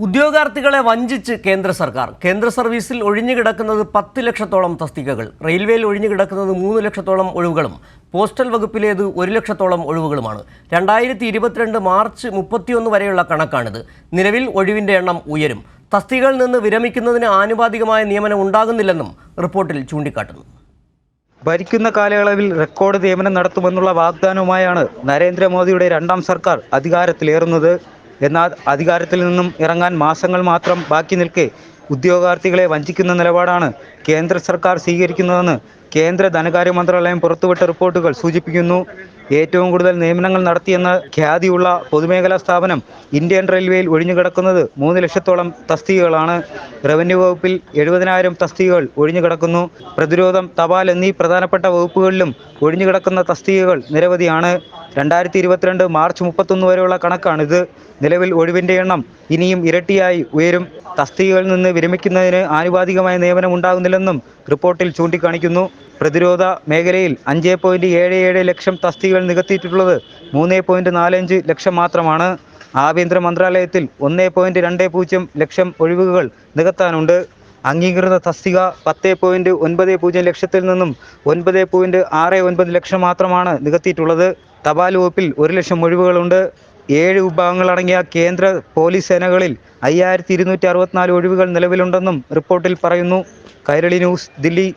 ഉദ്യോഗാർത്ഥികളെ വഞ്ചിച്ച് കേന്ദ്ര സർക്കാർ. കേന്ദ്ര സർവീസിൽ ഒഴിഞ്ഞുകിടക്കുന്നത് 10 ലക്ഷത്തോളം തസ്തികകൾ, റെയിൽവേയിൽ ഒഴിഞ്ഞുകിടക്കുന്നത് 3 ലക്ഷത്തോളം ഒഴിവുകളും, പോസ്റ്റൽ വകുപ്പിലേത് 1 ലക്ഷത്തോളം ഒഴിവുകളുമാണ്. 2022 മാർച്ച് 31 വരെയുള്ള കണക്കാണിത്. നിലവിൽ ഒഴിവിൻ്റെ എണ്ണം ഉയരും. തസ്തികകളിൽ നിന്ന് വിരമിക്കുന്നതിന് ആനുപാതികമായ നിയമനം ഉണ്ടാകുന്നില്ലെന്നും റിപ്പോർട്ടിൽ ചൂണ്ടിക്കാട്ടുന്നു. ഭരിക്കുന്ന കാലയളവിൽ റെക്കോർഡ് നിയമനം നടത്തുമെന്നുള്ള വാഗ്ദാനവുമായാണ് നരേന്ദ്രമോദിയുടെ രണ്ടാം സർക്കാർ അധികാരത്തിലേറുന്നത്. എന്നാൽ അധികാരത്തിൽ നിന്നും ഇറങ്ങാൻ മാസങ്ങൾ മാത്രം ബാക്കി നിൽക്കെ ഉദ്യോഗാർത്ഥികളെ വഞ്ചിക്കുന്ന നിലപാടാണ് കേന്ദ്ര സർക്കാർ സ്വീകരിക്കുന്നതെന്ന് കേന്ദ്ര ധനകാര്യ മന്ത്രാലയം പുറത്തുവിട്ട റിപ്പോർട്ടുകൾ സൂചിപ്പിക്കുന്നു. ഏറ്റവും കൂടുതൽ നിയമനങ്ങൾ നടത്തിയെന്ന ഖ്യാതിയുള്ള പൊതുമേഖലാ സ്ഥാപനം ഇന്ത്യൻ റെയിൽവേയിൽ ഒഴിഞ്ഞുകിടക്കുന്നത് 3 ലക്ഷത്തോളം തസ്തികകളാണ്. റവന്യൂ വകുപ്പിൽ 70,000 തസ്തികകൾ ഒഴിഞ്ഞുകിടക്കുന്നു. പ്രതിരോധം, തപാൽ എന്നീ പ്രധാനപ്പെട്ട വകുപ്പുകളിലും ഒഴിഞ്ഞുകിടക്കുന്ന തസ്തികകൾ നിരവധിയാണ്. 2022 മാർച്ച് 31 വരെയുള്ള കണക്കാണിത്. നിലവിൽ ഒഴിവിൻ്റെ എണ്ണം ഇനിയും ഇരട്ടിയായി ഉയരും. തസ്തികകളിൽ നിന്ന് വിരമിക്കുന്നതിന് ആനുപാതികമായ നിയമനം ഉണ്ടാകുന്നില്ലെന്നും റിപ്പോർട്ടിൽ ചൂണ്ടിക്കാണിക്കുന്നു. പ്രതിരോധ മേഖലയിൽ 5.77 ലക്ഷം തസ്തികകൾ നികത്തിയിട്ടുള്ളത് 3.45 ലക്ഷം മാത്രമാണ്. ആഭ്യന്തര മന്ത്രാലയത്തിൽ 1.20 ലക്ഷം ഒഴിവുകൾ നികത്താനുണ്ട്. അംഗീകൃത തസ്തിക 10.90 ലക്ഷത്തിൽ നിന്നും 9.69 ലക്ഷം മാത്രമാണ് നികത്തിയിട്ടുള്ളത്. തപാൽ വകുപ്പിൽ 1 ലക്ഷം ഒഴിവുകളുണ്ട്. 7 വിഭാഗങ്ങളടങ്ങിയ കേന്ദ്ര പോലീസ് സേനകളിൽ 5264 ഒഴിവുകൾ നിലവിലുണ്ടെന്നും റിപ്പോർട്ടിൽ പറയുന്നു. കൈരളി ന്യൂസ്, ദില്ലി.